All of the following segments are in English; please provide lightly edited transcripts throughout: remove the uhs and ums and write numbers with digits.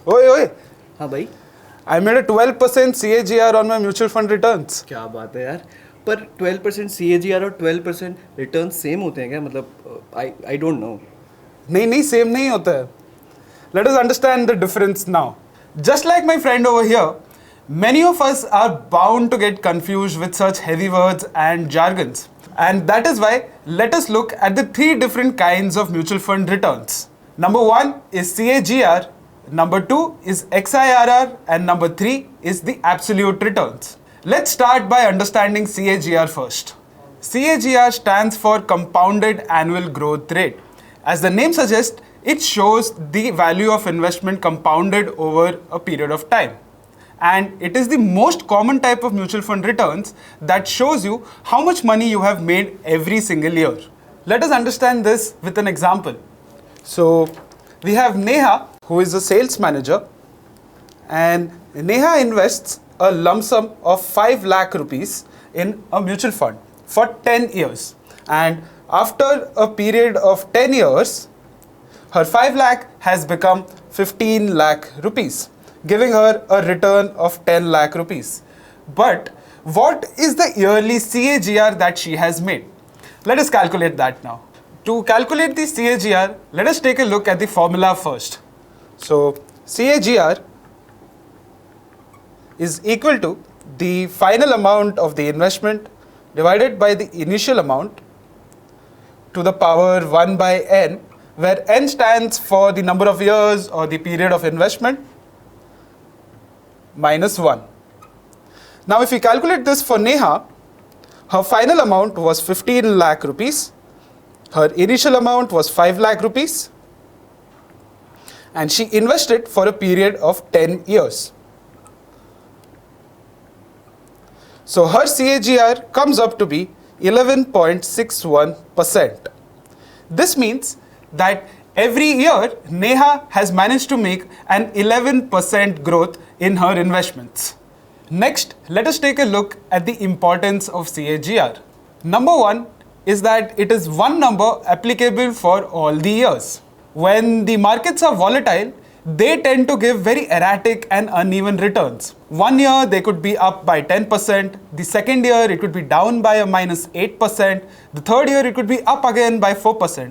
ओए ओए, हाँ भाई, I made a 12% CAGR on my mutual fund returns. क्या बात है यार। पर 12% CAGR और 12% रिटर्न सेम होते हैं क्या? मतलब आई डोंट नो। नहीं नहीं, सेम नहीं होता है. Let us understand the difference now. Just like my friend over here, many of us are bound to get confused with such heavy words and jargons. And that is why let us look at the three different kinds of mutual fund returns. Number one is CAGR, number two is XIRR, and number three is the absolute returns. Let's start by understanding CAGR first. CAGR stands for Compounded Annual Growth Rate. As the name suggests, it shows the value of investment compounded over a period of time. And it is the most common type of mutual fund returns that shows you how much money you have made every single year. Let us understand this with an example. So, we have Neha, who is a sales manager, and Neha invests a lump sum of 5 lakh rupees in a mutual fund for 10 years. And after a period of 10 years, her 5 lakh has become 15 lakh rupees, giving her a return of 10 lakh rupees. But what is the yearly CAGR that she has made? Let us calculate that now. To calculate the CAGR, let us take a look at the formula first. So, CAGR is equal to the final amount of the investment divided by the initial amount to the power 1 by n, where n stands for the number of years or the period of investment minus 1. Now if we calculate this for Neha, her final amount was 15 lakh rupees, her initial amount was 5 lakh rupees, and she invested for a period of 10 years. So her CAGR comes up to be 11.61%. This means that every year Neha has managed to make an 11% growth in her investments. Next, let us take a look at the importance of CAGR. Number one is that it is one number applicable for all the years. When the markets are volatile, they tend to give very erratic and uneven returns. One year they could be up by 10%, the second year it could be down by a minus 8%, the third year it could be up again by 4%.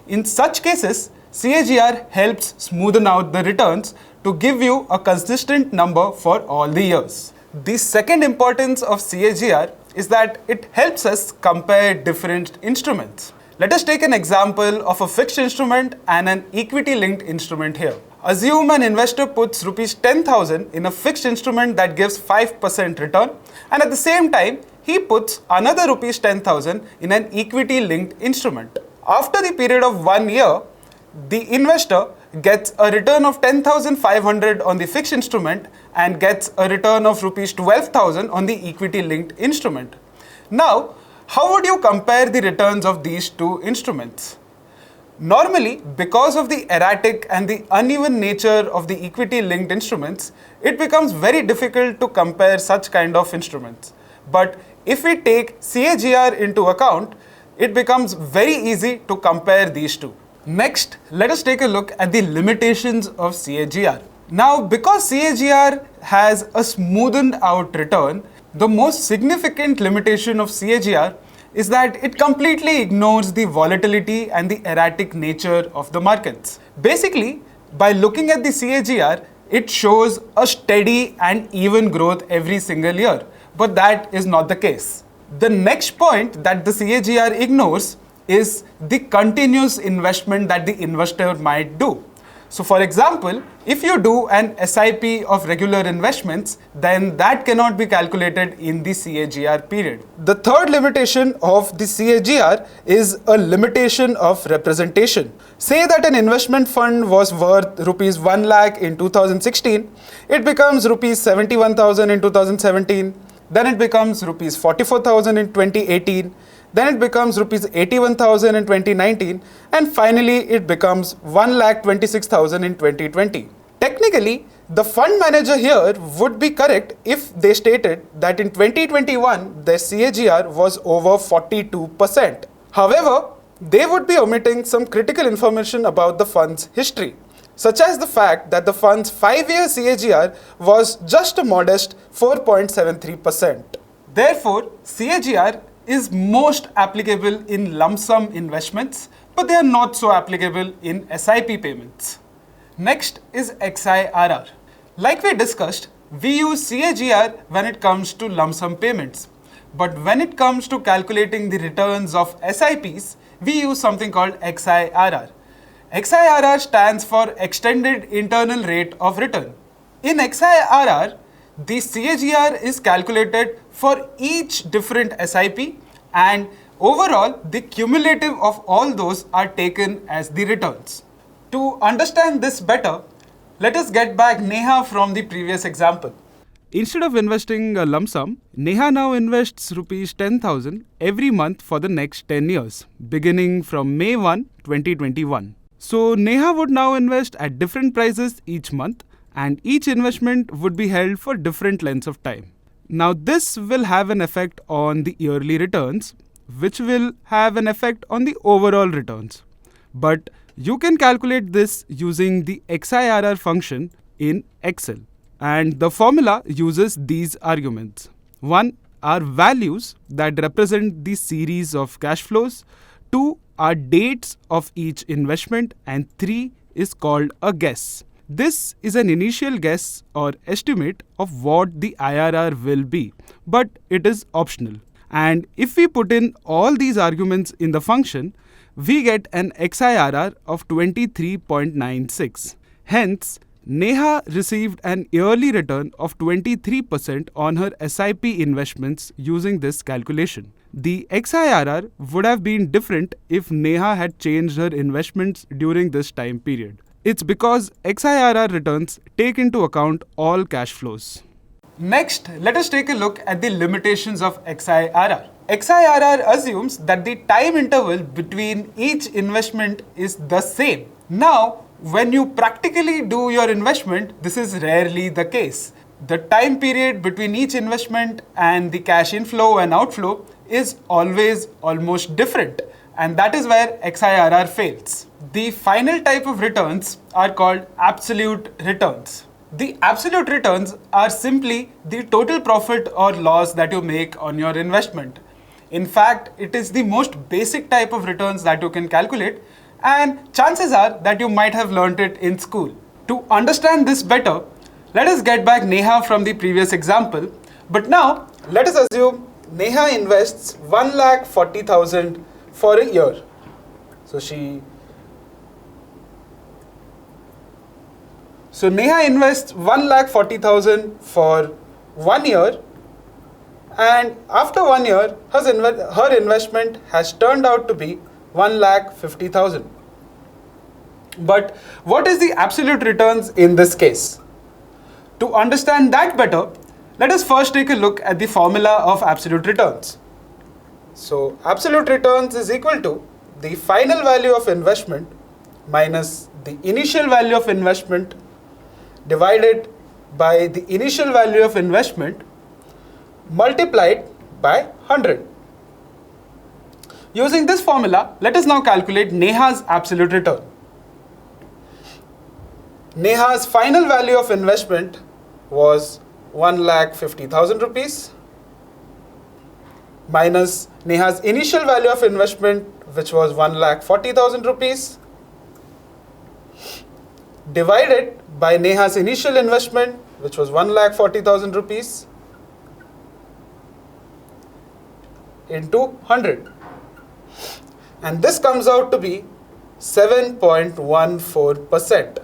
In such cases, CAGR helps smoothen out the returns to give you a consistent number for all the years. The second importance of CAGR is that it helps us compare different instruments. Let us take an example of a fixed instrument and an equity-linked instrument here. Assume an investor puts rupees 10,000 in a fixed instrument that gives 5% return, and at the same time, he puts another rupees 10,000 in an equity-linked instrument. After the period of 1 year, the investor gets a return of 10,500 on the fixed instrument and gets a return of rupees 12,000 on the equity-linked instrument. Now, how would you compare the returns of these two instruments? Normally, because of the erratic and the uneven nature of the equity-linked instruments, it becomes very difficult to compare such kind of instruments. But if we take CAGR into account, it becomes very easy to compare these two. Next, let us take a look at the limitations of CAGR. Now, because CAGR has a smoothened out return, the most significant limitation of CAGR is that it completely ignores the volatility and the erratic nature of the markets. Basically, by looking at the CAGR, it shows a steady and even growth every single year, but that is not the case. The next point that the CAGR ignores is the continuous investment that the investor might do. So for example, if you do an SIP of regular investments, then that cannot be calculated in the CAGR period. The third limitation of the CAGR is a limitation of representation. Say that an investment fund was worth rupees 1 lakh in 2016, it becomes rupees 71,000 in 2017, then it becomes rupees 44,000 in 2018, then it becomes rupees 81,000 in 2019, and finally it becomes 1,26,000 in 2020. Technically, the fund manager here would be correct if they stated that in 2021 their CAGR was over 42%. However, they would be omitting some critical information about the fund's history. such as the fact that the fund's 5-year CAGR was just a modest 4.73%. Therefore, CAGR is most applicable in lump sum investments, but they are not so applicable in SIP payments. Next is XIRR. Like we discussed, we use CAGR when it comes to lump sum payments. But when it comes to calculating the returns of SIPs, we use something called XIRR. XIRR stands for Extended Internal Rate of Return. In XIRR, the CAGR is calculated for each different SIP, and overall, the cumulative of all those are taken as the returns. To understand this better, let us get back Neha from the previous example. Instead of investing a lump sum, Neha now invests rupees 10,000 every month for the next 10 years, beginning from May 1, 2021. So Neha would now invest at different prices each month, and each investment would be held for different lengths of time. Now this will have an effect on the yearly returns, which will have an effect on the overall returns. But you can calculate this using the XIRR function in Excel. And the formula uses these arguments. 1 are values that represent the series of cash flows. 2 are dates of each investment. And 3 is called a guess. This is an initial guess or estimate of what the IRR will be, but it is optional. And if we put in all these arguments in the function, we get an XIRR of 23.96. Hence, Neha received an yearly return of 23% on her SIP investments using this calculation. The XIRR would have been different if Neha had changed her investments during this time period. It's because XIRR returns take into account all cash flows. Next, let us take a look at the limitations of XIRR. XIRR assumes that the time interval between each investment is the same. Now, when you practically do your investment, this is rarely the case. The time period between each investment and the cash inflow and outflow is always almost different, and that is where XIRR fails. The final type of returns are called absolute returns. The absolute returns are simply the total profit or loss that you make on your investment. In fact, it is the most basic type of returns that you can calculate, and chances are that you might have learnt it in school. To understand this better, let us get back Neha from the previous example. But now, let us assume Neha invests 1,40,000 for a year. So Neha invests 1,40,000 for 1 year, and after 1 year, her investment has turned out to be 1,50,000. But what is the absolute returns in this case? To understand that better, let us first take a look at the formula of absolute returns. So absolute returns is equal to the final value of investment minus the initial value of investment divided by the initial value of investment multiplied by 100. Using this formula, let us now calculate Neha's absolute return. Neha's final value of investment was 1,50,000 rupees minus Neha's initial value of investment, which was 1,40,000 rupees, divided by Neha's initial investment, which was 1,40,000 rupees, into 100. And this comes out to be 7.14%.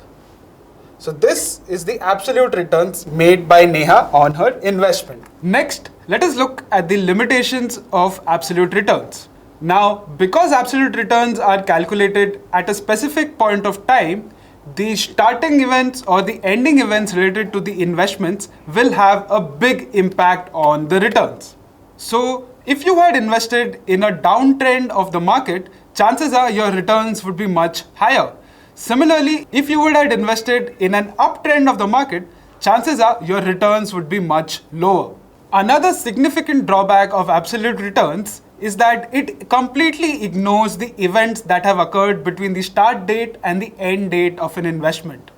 So this is the absolute returns made by Neha on her investment. Next, let us look at the limitations of absolute returns. Now, because absolute returns are calculated at a specific point of time, the starting events or the ending events related to the investments will have a big impact on the returns. So, if you had invested in a downtrend of the market, chances are your returns would be much higher. Similarly, if you would have invested in an uptrend of the market, chances are your returns would be much lower. Another significant drawback of absolute returns is that it completely ignores the events that have occurred between the start date and the end date of an investment.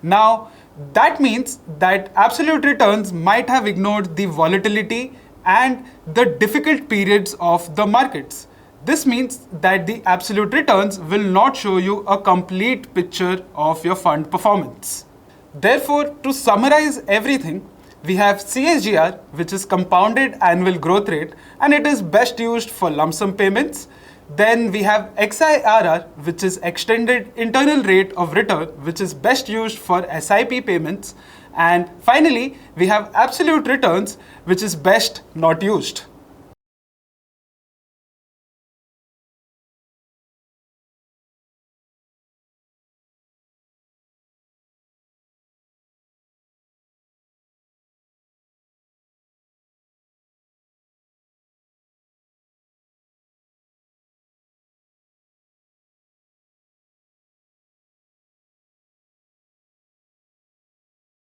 Now, that means that absolute returns might have ignored the volatility and the difficult periods of the markets. This means that the absolute returns will not show you a complete picture of your fund performance. Therefore, to summarize everything, we have CAGR, which is compounded annual growth rate, and it is best used for lump sum payments. Then we have XIRR, which is extended internal rate of return, which is best used for SIP payments. And finally, we have absolute returns, which is best not used.